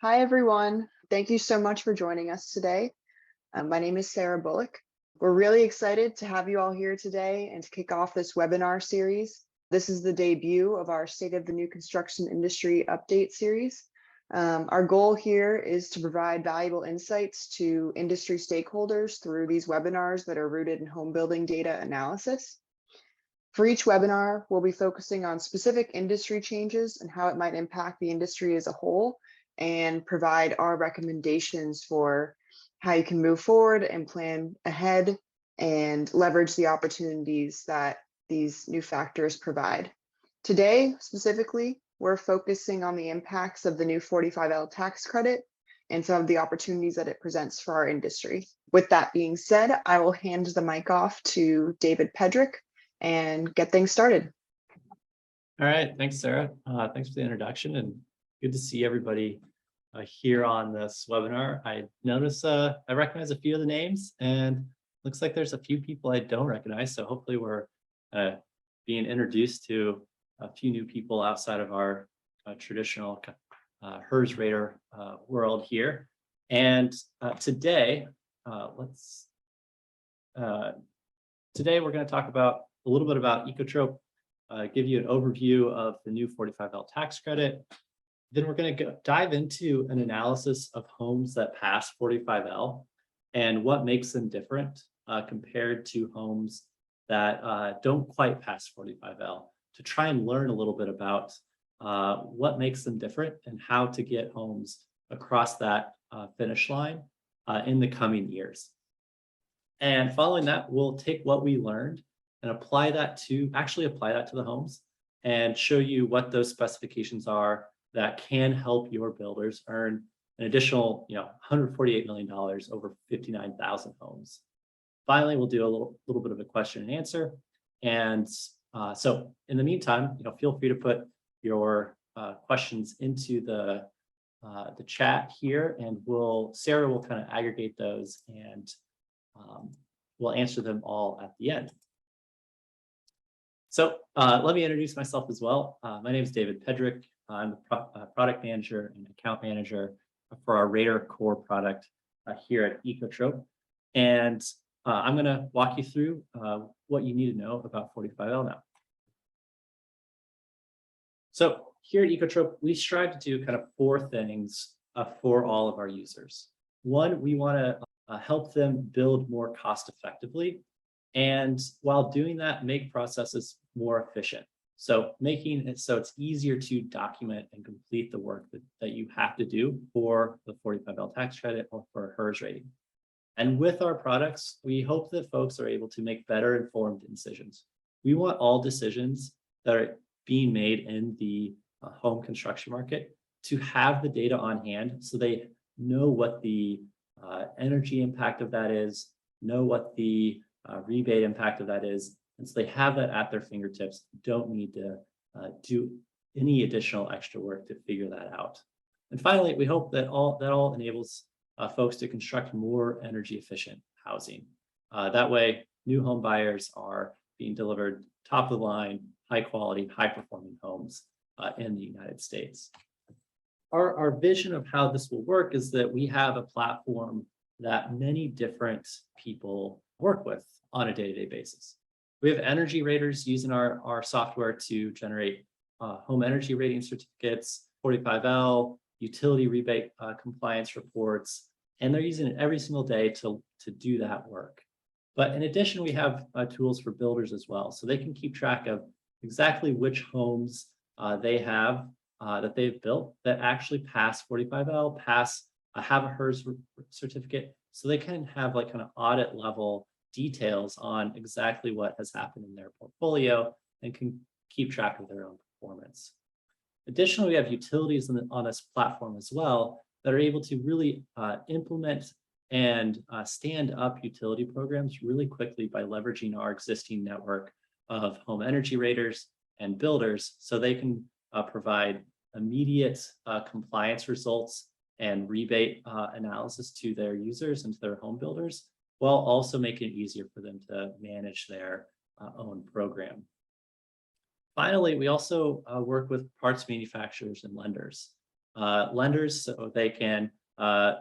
Hi, everyone. Thank you so much for joining us today. My name is Sarah Bullock. We're really excited to have you all here today and to kick off this webinar series. This is the debut of our State of the New Construction Industry Update series. Our goal here is to provide valuable insights to industry stakeholders through these webinars that are rooted in home building data analysis. For each webinar, we'll be focusing on specific industry changes and how it might impact the industry as a whole, and provide our recommendations for how you can move forward and plan ahead and leverage the opportunities that these new factors provide. Today, specifically, we're focusing on the impacts of the new 45L tax credit and some of the opportunities that it presents for our industry. With that being said, I will hand the mic off to David Pedrick and get things started. All right, thanks, Sarah. Thanks for the introduction, and good to see everybody here on this webinar. I notice I recognize a few of the names, and looks like there's a few people I don't recognize. So hopefully we're being introduced to a few new people outside of our traditional HERS Rater world here. And today, today we're going to talk about a little bit about Ecotrope, give you an overview of the new 45L tax credit. Then we're going to dive into an analysis of homes that pass 45L and what makes them different compared to homes that don't quite pass 45L, to try and learn a little bit about what makes them different and how to get homes across that finish line in the coming years. And following that, we'll take what we learned and apply that to the homes and show you what those specifications are that can help your builders earn an additional, $148 million over 59,000 homes. Finally, we'll do a little bit of a question and answer. And so in the meantime, feel free to put your questions into the chat here, and Sarah will kind of aggregate those, and we'll answer them all at the end. So let me introduce myself as well. My name is David Pedrick. I'm the product manager and account manager for our Rater core product here at Ecotrope. And I'm going to walk you through what you need to know about 45L now. So here at Ecotrope, we strive to do kind of four things for all of our users. One, we want to help them build more cost effectively, and while doing that, make processes more efficient. So making it so it's easier to document and complete the work that you have to do for the 45L tax credit or for HERS rating. And with our products, we hope that folks are able to make better informed decisions. We want all decisions that are being made in the home construction market to have the data on hand, so they know what the energy impact of that is, know what the rebate impact of that is, and so they have that at their fingertips, don't need to do any additional extra work to figure that out. And finally, we hope that all enables folks to construct more energy efficient housing. That way, new home buyers are being delivered top of the line, high quality, high performing homes in the United States. Our vision of how this will work is that we have a platform that many different people work with on a day-to-day basis. We have energy raters using our software to generate home energy rating certificates, 45L, utility rebate compliance reports, and they're using it every single day to do that work. But in addition, we have tools for builders as well, so they can keep track of exactly which homes they have that they've built that actually pass 45L, have a HERS certificate, so they can have like kind of audit level details on exactly what has happened in their portfolio and can keep track of their own performance. Additionally, we have utilities on this platform as well that are able to really implement and stand up utility programs really quickly by leveraging our existing network of home energy raters and builders, so they can provide immediate compliance results and rebate analysis to their users and to their home builders, while also making it easier for them to manage their own program. Finally, we also work with parts manufacturers and lenders. lenders so they can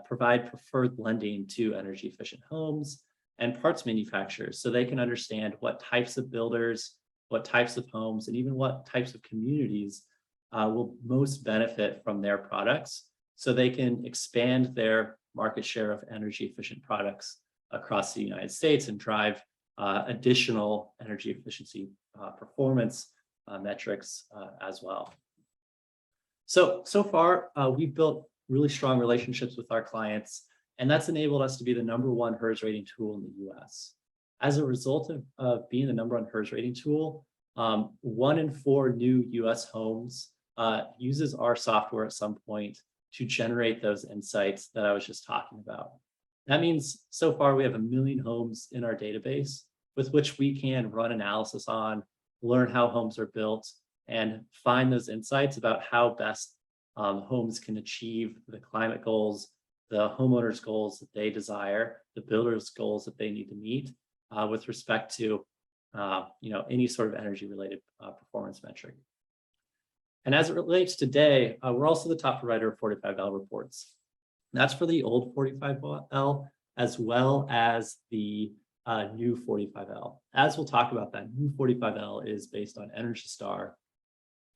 provide preferred lending to energy efficient homes, and parts manufacturers so they can understand what types of builders, what types of homes, and even what types of communities will most benefit from their products so they can expand their market share of energy efficient products across the United States and drive additional energy efficiency performance metrics as well. So far, we've built really strong relationships with our clients, and that's enabled us to be the #1 HERS rating tool in the US. As a result of being the #1 HERS rating tool, 1 in 4 new US homes uses our software at some point to generate those insights that I was just talking about. That means so far we have 1 million homes in our database with which we can run analysis on, learn how homes are built, and find those insights about how best homes can achieve the climate goals, the homeowners' goals that they desire, the builders' goals that they need to meet with respect to any sort of energy-related performance metric. And as it relates today, we're also the top provider of 45L reports. That's for the old 45L as well as the new 45L. As we'll talk about, that new 45L is based on Energy Star,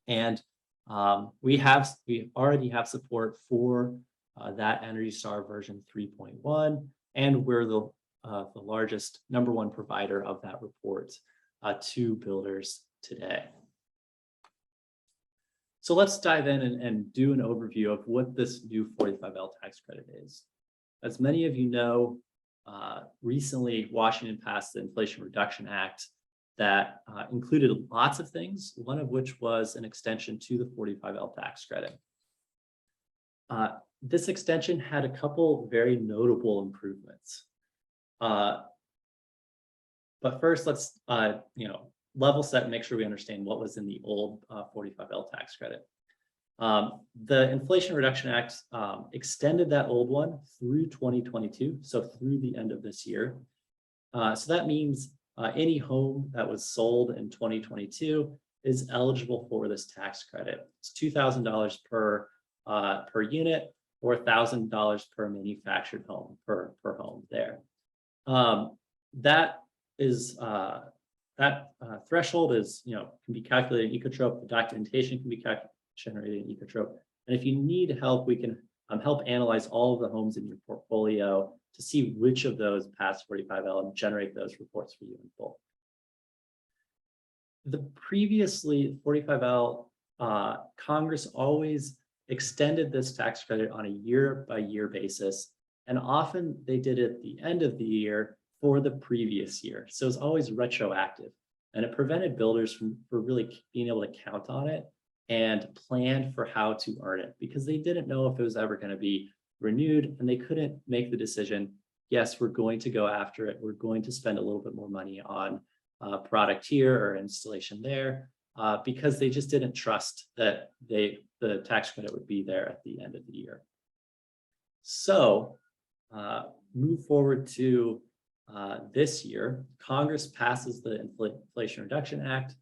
and we already have support for that Energy Star version 3.1, and we're the largest #1 provider of that report to builders today. So let's dive in and do an overview of what this new 45L tax credit is. As many of you know, recently Washington passed the Inflation Reduction Act that included lots of things, one of which was an extension to the 45L tax credit. This extension had a couple very notable improvements. But first, let's level set and make sure we understand what was in the old 45L tax credit. The Inflation Reduction Act extended that old one through 2022, so through the end of this year. So that means any home that was sold in 2022 is eligible for this tax credit. It's $2,000 per unit, or $1,000 per manufactured home per home there. That threshold is, can be calculated in Ecotrope. The documentation can be generated in Ecotrope. And if you need help, we can help analyze all of the homes in your portfolio to see which of those pass 45L and generate those reports for you in full. The previously 45L, Congress always extended this tax credit on a year-by-year basis, and often they did it at the end of the year for the previous year. So it's always retroactive, and it prevented builders from really being able to count on it and plan for how to earn it, because they didn't know if it was ever going to be renewed, and they couldn't make the decision, yes, we're going to go after it. We're going to spend a little bit more money on product here or installation there, because they just didn't trust that the tax credit would be there at the end of the year. So move forward to this year, Congress passes the Inflation Reduction Act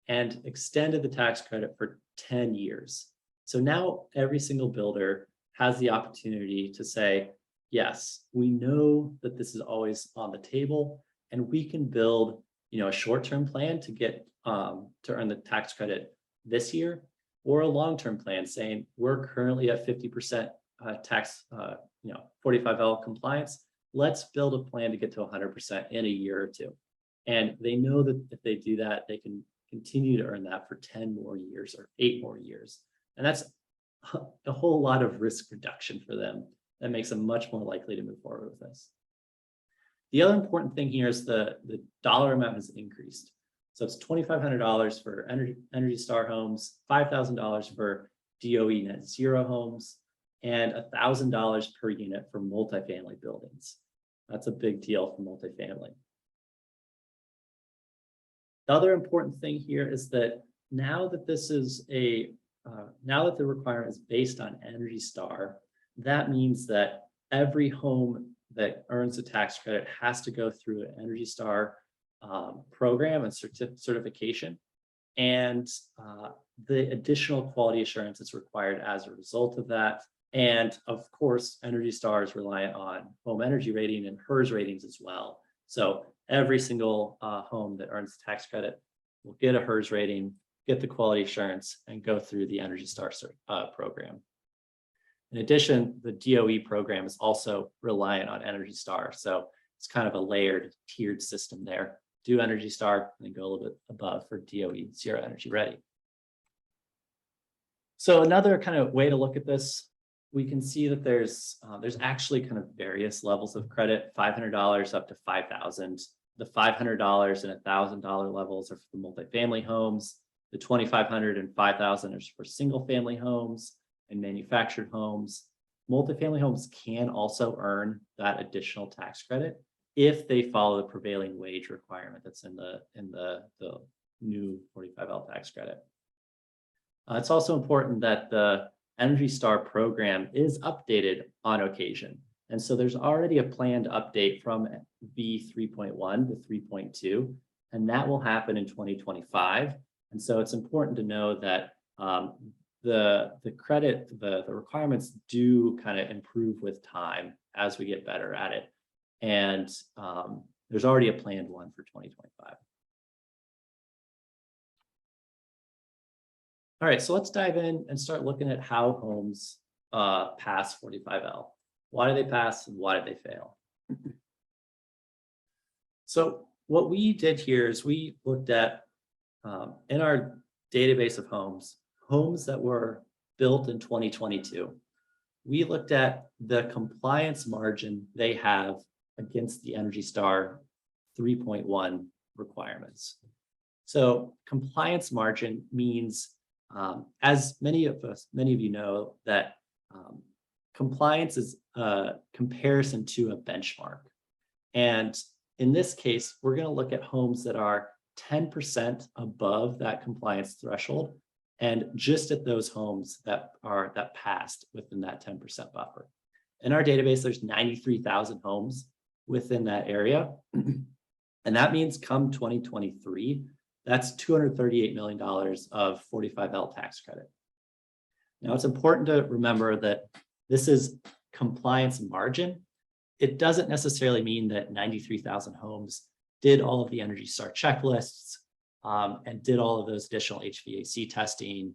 and extended the tax credit for 10 years. So now every single builder has the opportunity to say, yes, we know that this is always on the table, and we can build a short-term plan to get to earn the tax credit this year, or a long-term plan saying we're currently at 50% tax 45L compliance. Let's build a plan to get to 100% in a year or two. And they know that if they do that, they can continue to earn that for 10 more years or 8 more years. And that's a whole lot of risk reduction for them. That makes them much more likely to move forward with this. The other important thing here is the dollar amount has increased. So it's $2,500 for Energy Star homes, $5,000 for DOE net zero homes, and $1,000 per unit for multifamily buildings. That's a big deal for multifamily. The other important thing here is that now that this is now that the requirement is based on Energy Star, that means that every home that earns a tax credit has to go through an Energy Star program and certification. and the additional quality assurance that's required as a result of that. And of course, Energy Star is reliant on home energy rating and HERS ratings as well. So every single home that earns tax credit will get a HERS rating, get the quality assurance, and go through the Energy Star program. In addition, the DOE program is also reliant on Energy Star. So it's kind of a layered, tiered system there. Do Energy Star and then go a little bit above for DOE Zero Energy Ready. So another kind of way to look at this, we can see that there's actually kind of various levels of credit, $500 up to $5,000. The $500 and $1,000 levels are for the multifamily homes. The $2,500 and $5,000 is for single family homes and manufactured homes. Multifamily homes can also earn that additional tax credit if they follow the prevailing wage requirement that's in the new 45L tax credit. It's also important that the Energy Star program is updated on occasion. And so there's already a planned update from V 3.1 to 3.2, and that will happen in 2025. And so it's important to know that the requirements do kind of improve with time as we get better at it. And there's already a planned one for 2025. All right, so let's dive in and start looking at how homes pass 45L. Why do they pass and why did they fail? So what we did here is we looked at, in our database of homes that were built in 2022, we looked at the compliance margin they have against the Energy Star 3.1 requirements. So compliance margin means, as many of you know, that compliance is a comparison to a benchmark. And in this case, we're going to look at homes that are 10% above that compliance threshold, and just at those homes that passed within that 10% buffer. In our database, there's 93,000 homes within that area. And that means come 2023, that's $238 million of 45L tax credit. Now, it's important to remember that this is compliance margin. It doesn't necessarily mean that 93,000 homes did all of the Energy Star checklists and did all of those additional HVAC testing,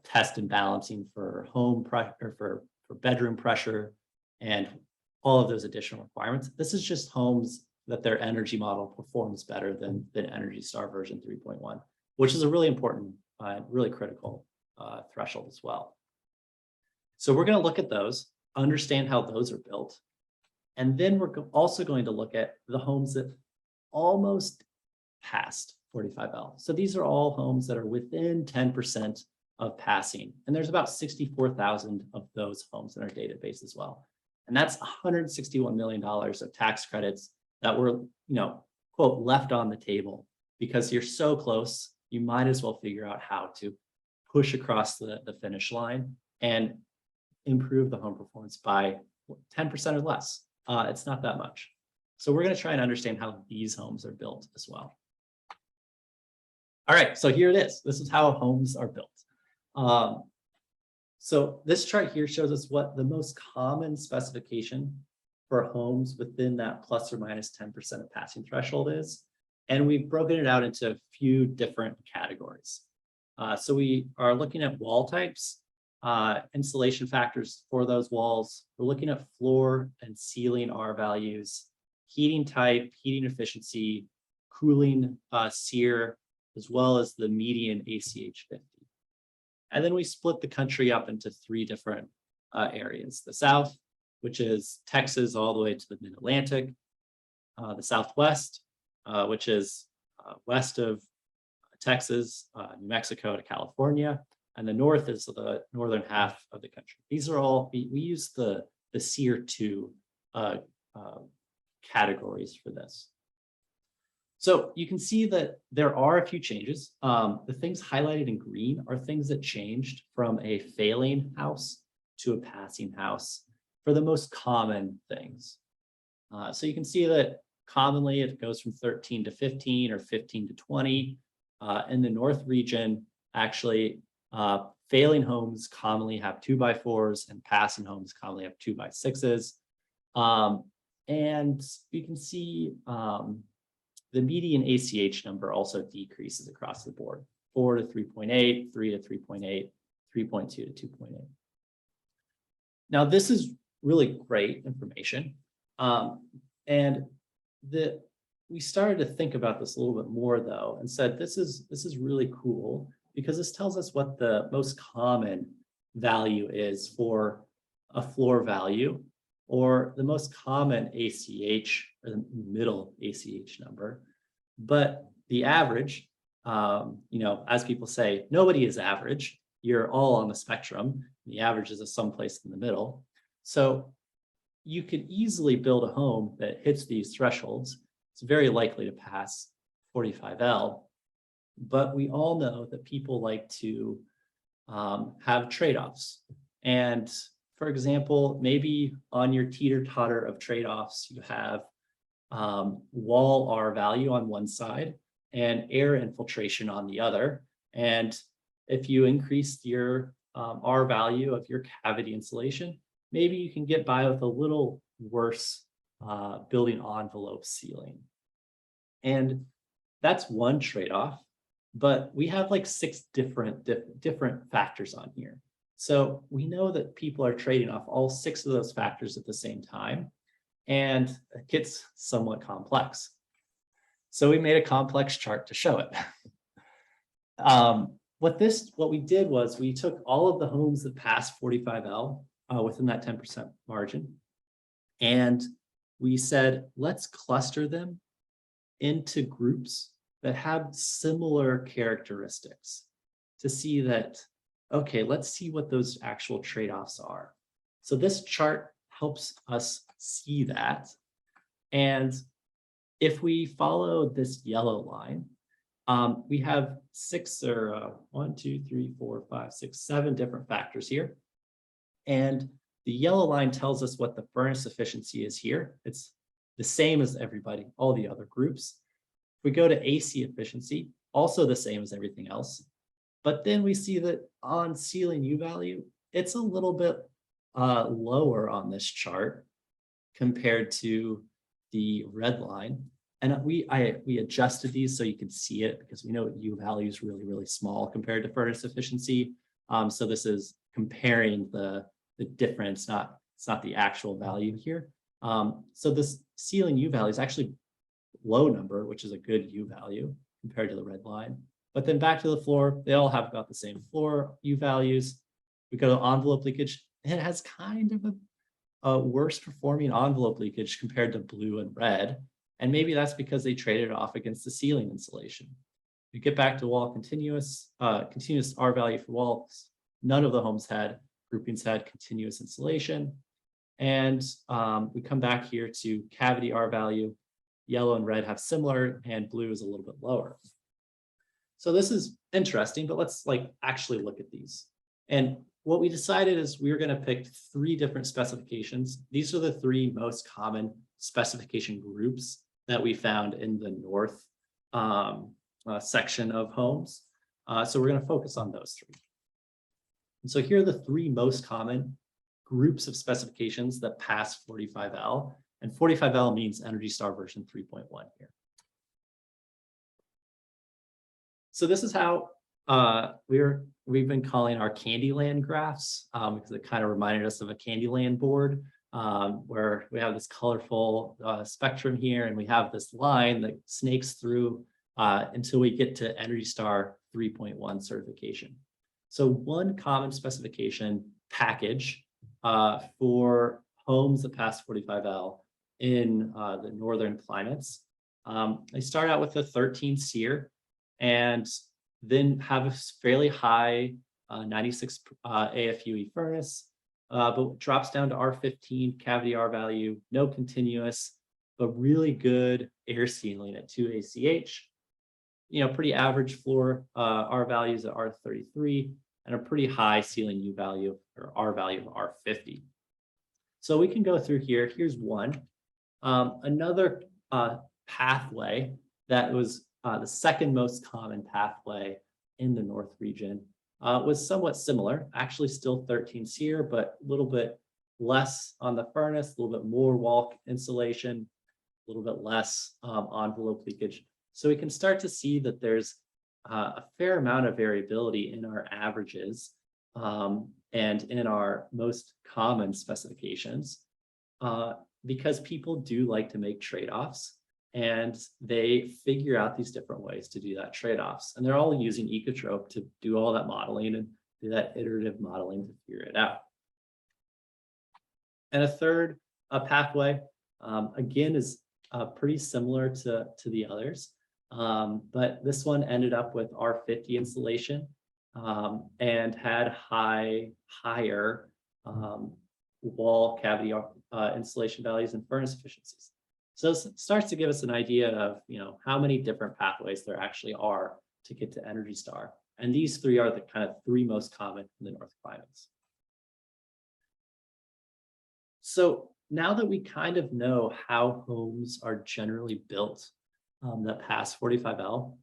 test and balancing for home pressure, for bedroom pressure, and all of those additional requirements. This is just homes that their energy model performs better than Energy Star version 3.1, which is a really important, really critical threshold as well. So we're going to look at those, understand how those are built, and then we're also going to look at the homes that almost passed 45L. So these are all homes that are within 10% of passing, and there's about 64,000 of those homes in our database as well. And that's $161 million of tax credits that were, quote, left on the table because you're so close, you might as well figure out how to push across the finish line and improve the home performance by 10% or less. It's not that much. So we're going to try and understand how these homes are built as well. All right, so here it is. This is how homes are built. So this chart here shows us what the most common specification for homes within that plus or minus 10% of passing threshold is. And we've broken it out into a few different categories. So we are looking at wall types, insulation factors for those walls. We're looking at floor and ceiling R values, heating type, heating efficiency, cooling SEER, as well as the median ACH 50. And then we split the country up into three different areas. The South, which is Texas all the way to the mid-Atlantic. The Southwest, which is west of Texas, New Mexico to California. And the North is the northern half of the country. These are all, we use the SEER 2 categories for this. So you can see that there are a few changes. The things highlighted in green are things that changed from a failing house to a passing house for the most common things. So you can see that commonly it goes from 13 to 15 or 15 to 20. In the North region, actually, failing homes commonly have 2x4s and passing homes commonly have 2x6s. And you can see the median ACH number also decreases across the board, 4 to 3.8, 3 to 3.8, 3.2 to 2.8. Now, this is really great information. And we started to think about this a little bit more, though, and said, this is really cool because this tells us what the most common value is for a floor value, or the most common ACH, or the middle ACH number. But the average, as people say, nobody is average. You're all on the spectrum. The average is someplace in the middle. So you could easily build a home that hits these thresholds. It's very likely to pass 45L. But we all know that people like to have trade-offs. And for example, maybe on your teeter-totter of trade-offs, you have wall R value on one side and air infiltration on the other. And if you increase your R value of your cavity insulation, maybe you can get by with a little worse building envelope ceiling. And that's one trade-off, but we have like 6 different factors on here. So we know that people are trading off all 6 of those factors at the same time, and it gets somewhat complex. So we made a complex chart to show it. What we did was we took all of the homes that passed 45L within that 10% margin, and we said, let's cluster them into groups that have similar characteristics to see that, okay, let's see what those actual trade-offs are. So this chart helps us see that. And if we follow this yellow line, we have 7 different factors here. And the yellow line tells us what the furnace efficiency is here. It's the same as everybody, all the other groups. If we go to AC efficiency, also the same as everything else. But then we see that on ceiling U value, it's a little bit lower on this chart compared to the red line. And we adjusted these so you can see it, because we know U value is really, really small compared to furnace efficiency. So this is comparing the difference, it's not the actual value here. So this ceiling U value is actually low number, which is a good U value compared to the red line. But then back to the floor, they all have about the same floor U values. We go to envelope leakage, and it has kind of a worse performing envelope leakage compared to blue and red. And maybe that's because they traded off against the ceiling insulation. You get back to wall continuous R value for walls. None of the homes groupings had continuous insulation. And we come back here to cavity R value. Yellow and red have similar, and blue is a little bit lower. So this is interesting, but let's actually look at these. And what we decided is we were going to pick 3 different specifications. These are the 3 most common specification groups that we found in the north section of homes. So we're going to focus on those 3. And so here are the 3 most common groups of specifications that pass 45L. And 45L means Energy Star version 3.1 here. So this is how we've been calling our Candyland graphs, because it kind of reminded us of a Candyland board, where we have this colorful spectrum here, and we have this line that snakes through until we get to Energy Star 3.1 certification. So one common specification package for homes that pass 45L in the northern climates, they start out with a 13 SEER, and then have a fairly high 96 AFUE furnace, but drops down to R15 cavity R value, no continuous, but really good air sealing at 2 ACH. Pretty average floor R values at R33, and a pretty high ceiling U value, or R value of R50. So we can go through here. Here's one. Another pathway that was the second most common pathway in the North region, was somewhat similar, actually still 13 SEER, but a little bit less on the furnace, a little bit more wall insulation, a little bit less envelope leakage. So we can start to see that there's a fair amount of variability in our averages and in our most common specifications because people do like to make trade-offs and they figure out these different ways to do that trade-offs. And they're all using Ecotrope to do all that modeling and do that iterative modeling to figure it out. And a third pathway, again, is pretty similar to the others. But this one ended up with R50 insulation and had higher wall cavity insulation values and furnace efficiencies. So it starts to give us an idea of how many different pathways there actually are to get to Energy Star. And these three are the kind of three most common in the North climates. So now that we kind of know how homes are generally built that pass 45L,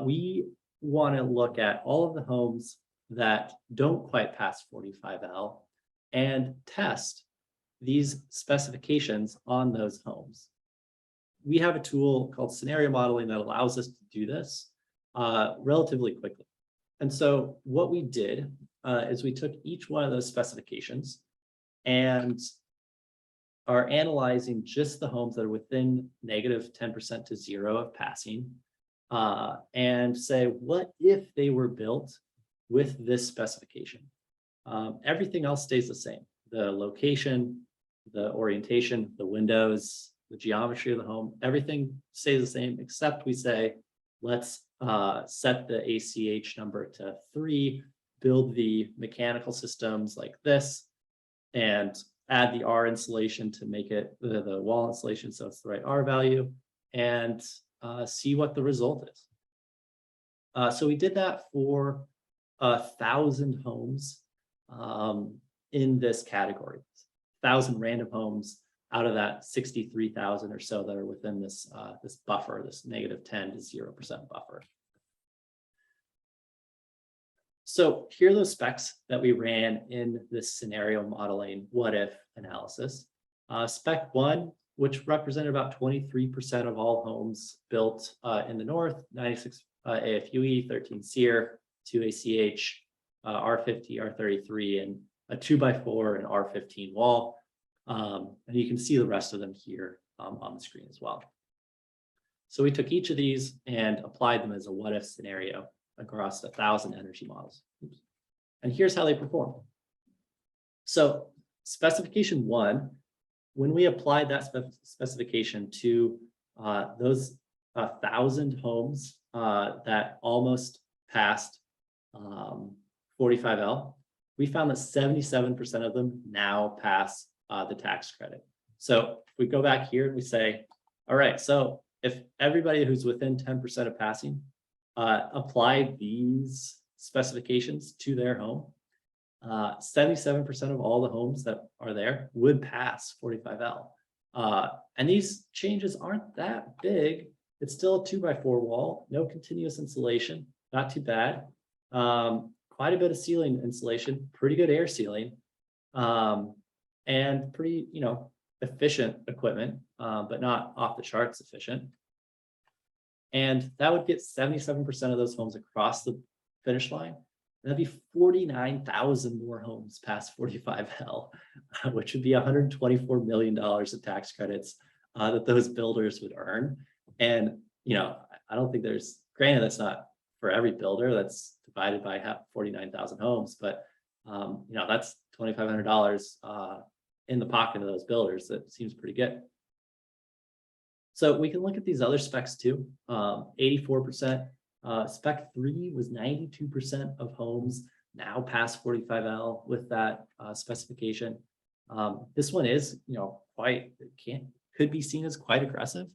we want to look at all of the homes that don't quite pass 45L and test these specifications on those homes. We have a tool called scenario modeling that allows us to do this relatively quickly. And so what we did is we took each one of those specifications and are analyzing just the homes that are within negative 10% to 0 of passing and say, what if they were built with this specification? Everything else stays the same. The location, the orientation, the windows, the geometry of the home, everything stays the same, except we say, let's set the ACH number to 3, build the mechanical systems like this, and add the R insulation to make it the wall insulation so it's the right R value, and see what the result is. So we did that for 1,000 homes in this category, 1,000 random homes out of that 63,000 or so that are within this this buffer, this negative 10 to 0% buffer. So here are those specs that we ran in this scenario modeling what if analysis. Spec 1, which represented about 23% of all homes built in the North, 96 AFUE, 13 SEER, 2 ACH, R50, R33, and a 2x4 and R15 wall. And you can see the rest of them here on the screen as well. So we took each of these and applied them as a what if scenario across 1,000 energy models. Oops. And here's how they perform. So specification 1, when we applied that specification to those 1,000 homes that almost passed 45L, we found that 77% of them now pass the tax credit. So if we go back here and we say, all right, so if everybody who's within 10% of passing applied these specifications to their home, 77% of all the homes that are there would pass 45L. And these changes aren't that big. It's still a 2x4 wall, no continuous insulation, not too bad. Quite a bit of ceiling insulation, pretty good air sealing, and pretty, efficient equipment, but not off the charts efficient. And that would get 77% of those homes across the finish line. That'd be 49,000 more homes past 45L, which would be $124 million of tax credits that those builders would earn. And, I don't think granted, that's not for every builder, that's divided by 49,000 homes, but, that's $2,500 in the pocket of those builders. That seems pretty good. So we can look at these other specs too. 84%. Spec 3 was 92% of homes now past 45L with that specification. This one is, could be seen as quite aggressive.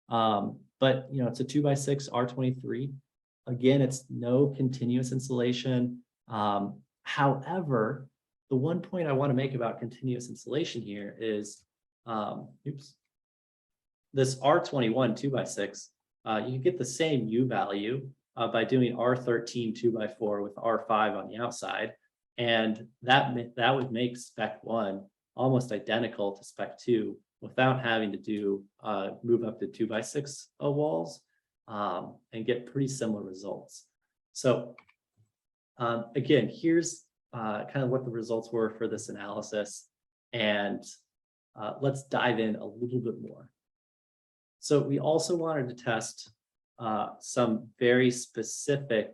But it's a 2x6 R23. Again, it's no continuous insulation. However, the one point I want to make about continuous insulation here is, this R21 2x6 you can get the same U value by doing R13 2x4 with R5 on the outside. And that would make spec 1 almost identical to spec 2 without having to do move up to 2x6 walls and get pretty similar results. So again, here's kind of what the results were for this analysis. And let's dive in a little bit more. So we also wanted to test some very specific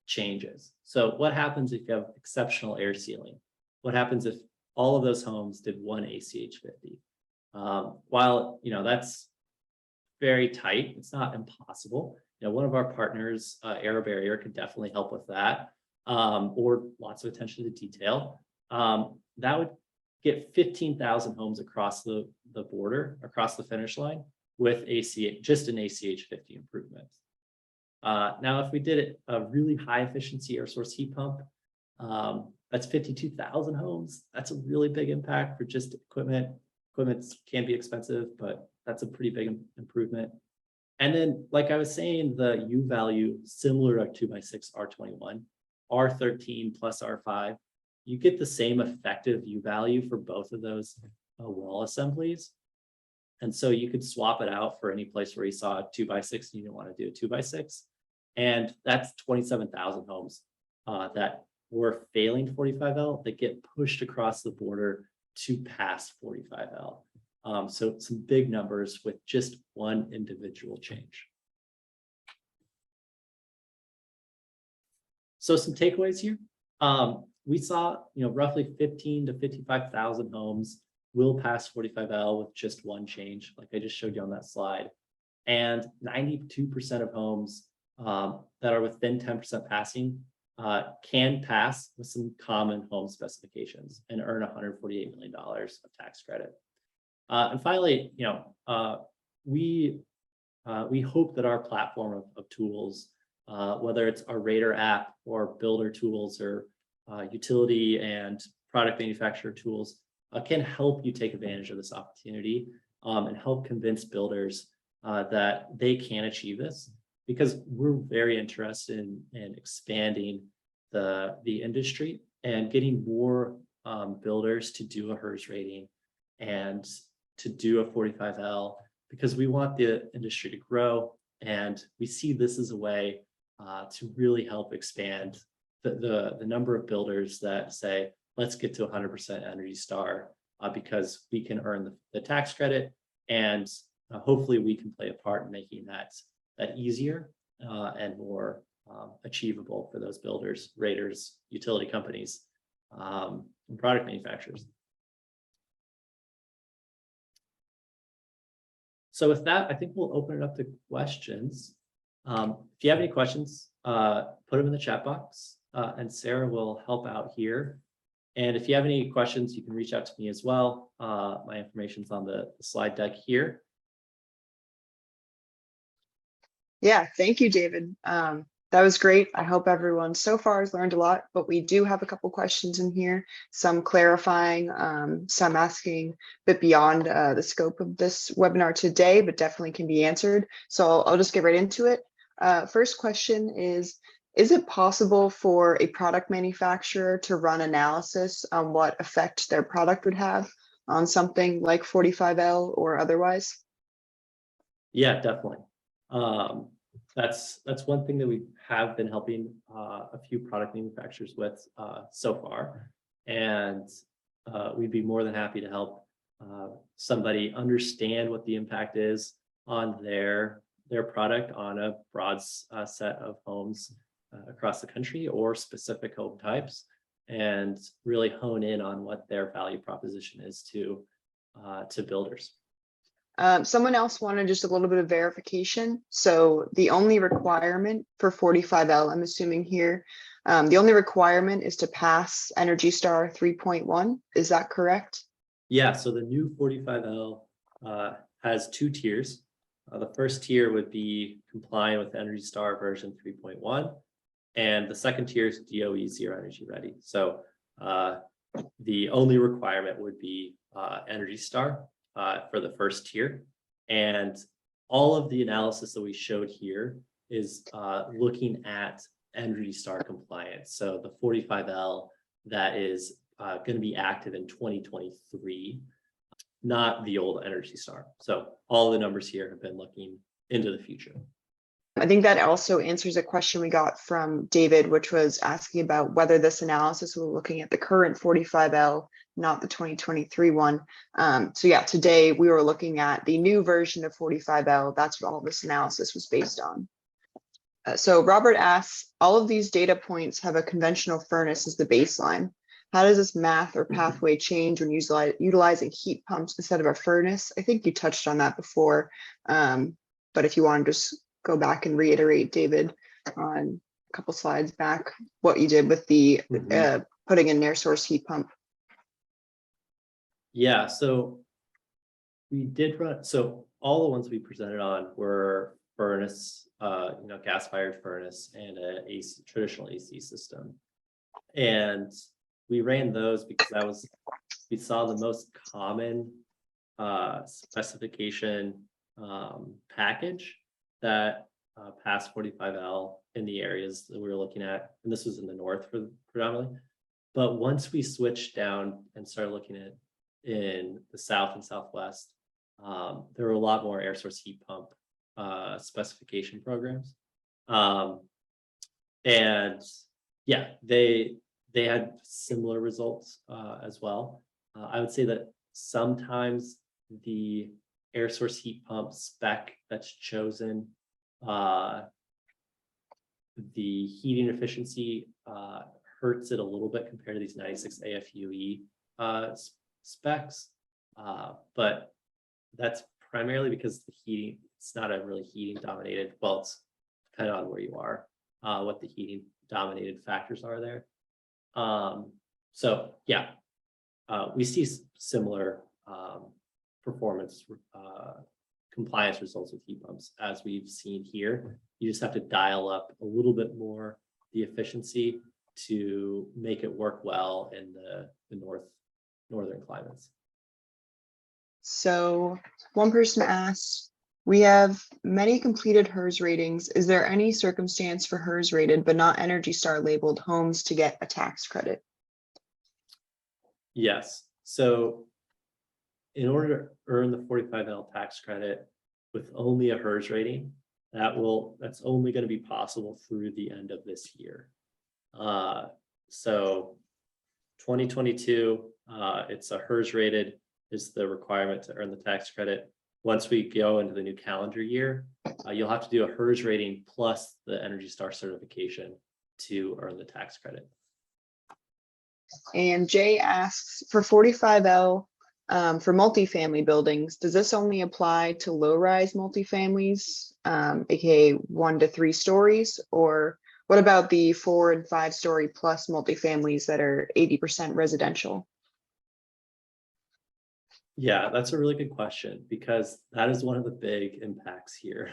changes. So what happens if you have exceptional air sealing? What happens if all of those homes did one ACH 50? While that's very tight, it's not impossible. One of our partners, Aero Barrier, could definitely help with that, or lots of attention to detail. That would get 15,000 homes across the border, across the finish line with just an ACH 50 improvement. Now, if we did a really high efficiency air source heat pump, that's 52,000 homes. That's a really big impact for just equipment. Equipment can be expensive, but that's a pretty big improvement. And then, like I was saying, the U value similar to 2x6 R21, R13 plus R5, you get the same effective U value for both of those wall assemblies. And so you could swap it out for any place where you saw a 2x6 and you didn't want to do a 2x6. And that's 27,000 homes that were failing 45L that get pushed across the border to pass 45L. So some big numbers with just one individual change. So some takeaways here. We saw, roughly 15 to 55,000 homes will pass 45L with just one change, like I just showed you on that slide. And 92% of homes that are within 10% passing can pass with some common home specifications and earn $148 million of tax credit. And finally, we hope that our platform of tools, whether it's our Radar app or builder tools or utility and product manufacturer tools, can help you take advantage of this opportunity and help convince builders that they can achieve this, because we're very interested in expanding the industry and getting more builders to do a HERS rating and to do a 45L, because we want the industry to grow. And we see this as a way to really help expand the number of builders that say, let's get to 100% Energy Star because we can earn the tax credit, and hopefully we can play a part in making that easier and more achievable for those builders, raters, utility companies, and product manufacturers. So with that, I think we'll open it up to questions. If you have any questions, put them in the chat box, and Sarah will help out here. And if you have any questions, you can reach out to me as well. My information's on the slide deck here. Yeah, thank you, David. That was great. I hope everyone so far has learned a lot, but we do have a couple questions in here, some clarifying, some asking a bit beyond the scope of this webinar today, but definitely can be answered. So I'll just get right into it. First question is it possible for a product manufacturer to run analysis on what effect their product would have on something like 45L or otherwise? Yeah, definitely. That's one thing that we have been helping a few product manufacturers with so far, and we'd be more than happy to help somebody understand what the impact is on their product on a broad set of homes across the country or specific home types, and really hone in on what their value proposition is to builders. Someone else wanted just a little bit of verification. So the only requirement for 45L, I'm assuming here, the only requirement is to pass Energy Star 3.1. Is that correct? Yeah, so the new 45L has two tiers. The first tier would be compliant with Energy Star version 3.1, and the second tier is DOE Zero Energy Ready. So the only requirement would be Energy Star for the first tier. And all of the analysis that we showed here is looking at Energy Star compliance. So the 45L that is going to be active in 2023, not the old Energy Star. So all the numbers here have been looking into the future. I think that also answers a question we got from David, which was asking about whether this analysis was looking at the current 45L, not the 2023 one. So yeah, today we were looking at the new version of 45L. That's what all this analysis was based on. So Robert asks, all of these data points have a conventional furnace as the baseline. How does this math or pathway change when utilizing heat pumps instead of a furnace? I think you touched on that before, but if you want to just go back and reiterate, David, on a couple slides back, what you did with the putting in air source heat pump. Yeah, so we did run, so all the ones we presented on were furnace, gas-fired furnace and a traditional AC system. And we ran those because we saw the most common specification package that passed 45L in the areas that we were looking at. And this was in the north predominantly. But once we switched down and started looking at in the south and southwest, there were a lot more air source heat pump specification programs. And yeah, they had similar results as well. I would say that sometimes the air source heat pump spec that's chosen, the heating efficiency hurts it a little bit compared to these 96 AFUE specs, but that's primarily because the heating, it's not a really heating dominated, well, it's depending on where you are, what the heating dominated factors are there. So yeah, we see similar performance compliance results with heat pumps as we've seen here. You just have to dial up a little bit more the efficiency to make it work well in the northern climates. So one person asked, we have many completed HERS ratings. Is there any circumstance for HERS rated but not Energy Star labeled homes to get a tax credit? Yes. So in order to earn the 45L tax credit with only a HERS rating, that's only going to be possible through the end of this year. So 2022, it's a HERS rated is the requirement to earn the tax credit. Once we go into the new calendar year, you'll have to do a HERS rating plus the Energy Star certification to earn the tax credit. And Jay asks, for 45L for multifamily buildings, does this only apply to low-rise multifamilies, aka 1 to 3 stories, or what about the 4 and 5 story plus multifamilies that are 80% residential? Yeah, that's a really good question, because that is one of the big impacts here.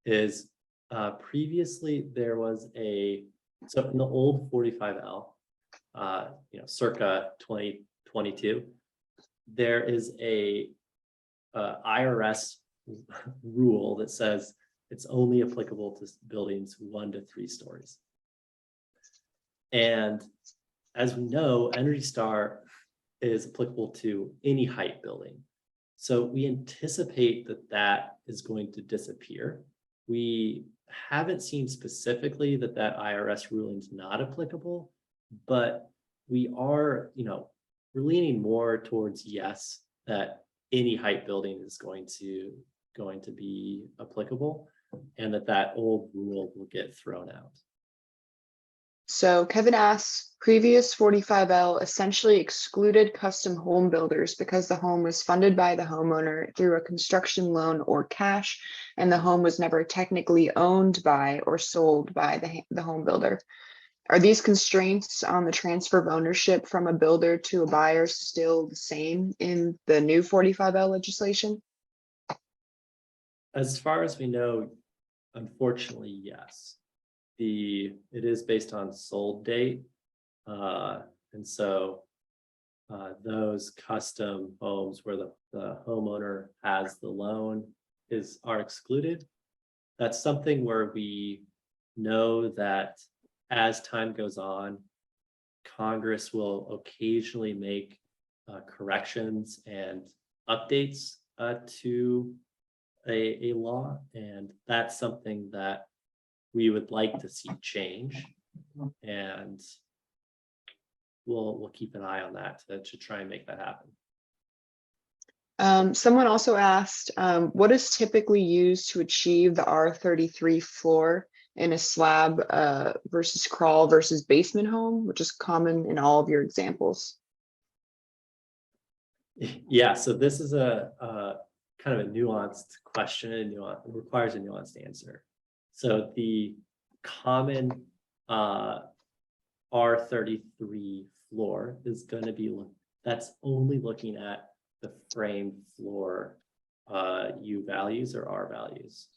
Is previously there was so in the old 45L, circa 2022, there is a IRS rule that says it's only applicable to buildings 1 to 3 stories. And as we know, Energy Star is applicable to any height building. So we anticipate that is going to disappear. We haven't seen specifically that IRS ruling is not applicable, but we are, we're leaning more towards yes, that any height building is going to be applicable, and that old rule will get thrown out. So Kevin asks, previous 45L essentially excluded custom home builders because the home was funded by the homeowner through a construction loan or cash, and the home was never technically owned by or sold by the home builder. Are these constraints on the transfer of ownership from a builder to a buyer still the same in the new 45L legislation? As far as we know, unfortunately, yes. It is based on sold date. And so those custom homes where the homeowner has the loan are excluded. That's something where we know that as time goes on, Congress will occasionally make corrections and updates to a law, and that's something that we would like to see change, and we'll keep an eye on that to try and make that happen. Someone also asked, what is typically used to achieve the R33 floor in a slab versus crawl versus basement home, which is common in all of your examples? Yeah, so this is a kind of a nuanced question, and it requires a nuanced answer. So the common R33 floor is going to be, that's only looking at the frame floor U values or R values.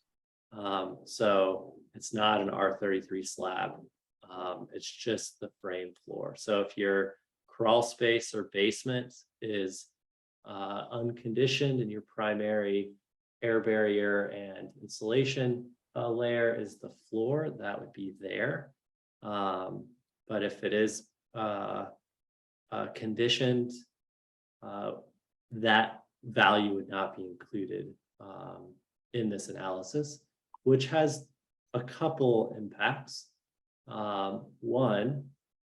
So it's not an R33 slab. It's just the frame floor. So if your crawl space or basement is unconditioned and your primary air barrier and insulation layer is the floor, that would be there. But if it is conditioned, that value would not be included in this analysis, which has a couple impacts. One,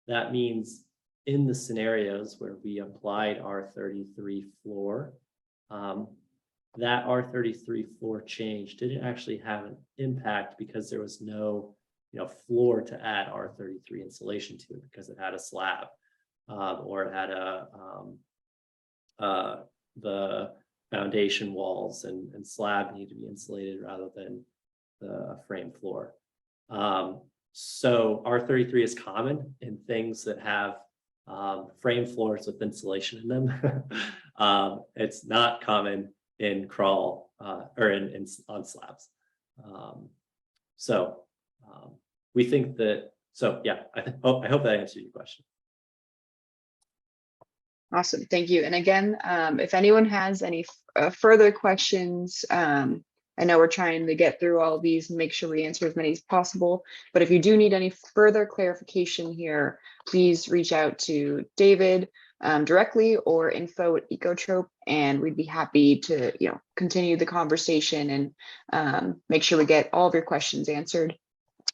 that means in the scenarios where we applied R33 floor, that R33 floor change didn't actually have an impact because there was no floor to add R33 insulation to it, because it had a slab or it had the foundation walls and slab need to be insulated rather than the frame floor. So R33 is common in things that have frame floors with insulation in them. It's not common in crawl or on slabs. We think that, so yeah, I hope that answered your question. Awesome, thank you. And again, if anyone has any further questions, I know we're trying to get through all of these and make sure we answer as many as possible, but if you do need any further clarification here, please reach out to David directly or info@Ecotrope, and we'd be happy to continue the conversation and make sure we get all of your questions answered.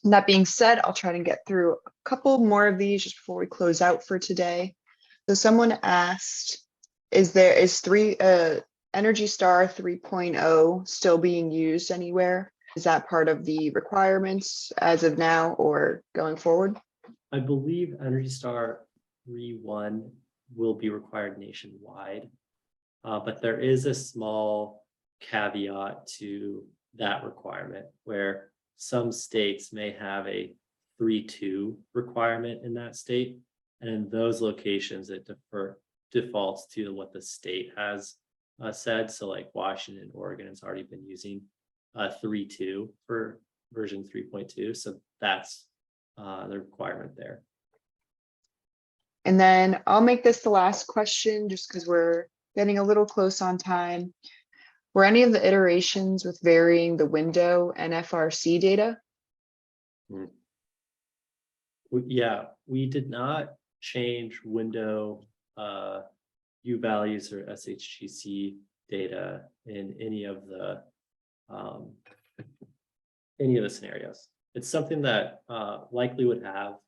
And that being said, I'll try to get through a couple more of these just before we close out for today. So someone asked, is Energy Star 3.0 still being used anywhere? Is that part of the requirements as of now or going forward? I believe Energy Star 3.1 will be required nationwide, but there is a small caveat to that requirement where some states may have a 3.2 requirement in that state, and in those locations it defaults to what the state has said. So like Washington, Oregon has already been using 3.2 for version 3.2. So that's the requirement there. And then I'll make this the last question just because we're getting a little close on time. Were any of the iterations with varying the window and FRC data? Yeah, we did not change window U values or SHGC data in any of the scenarios. It's something that likely would have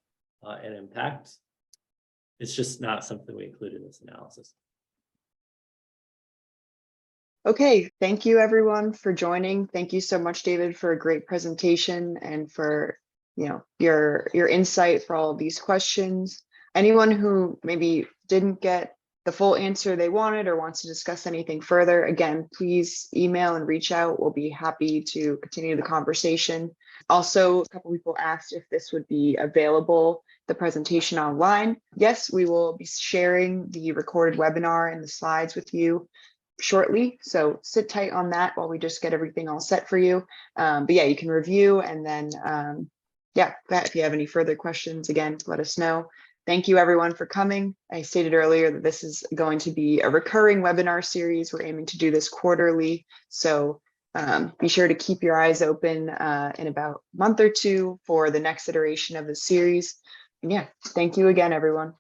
an impact. It's just not something we included in this analysis. Okay, thank you everyone for joining. Thank you so much, David, for a great presentation and for your insight for all of these questions. Anyone who maybe didn't get the full answer they wanted or wants to discuss anything further, again, please email and reach out. We'll be happy to continue the conversation. Also, a couple people asked if this would be available, the presentation online. Yes, we will be sharing the recorded webinar and the slides with you shortly. So sit tight on that while we just get everything all set for you. But yeah, you can review and then, if you have any further questions, again, let us know. Thank you everyone for coming. I stated earlier that this is going to be a recurring webinar series. We're aiming to do this quarterly. So Be sure to keep your eyes open in about a month or two for the next iteration of the series. And yeah, thank you again, everyone.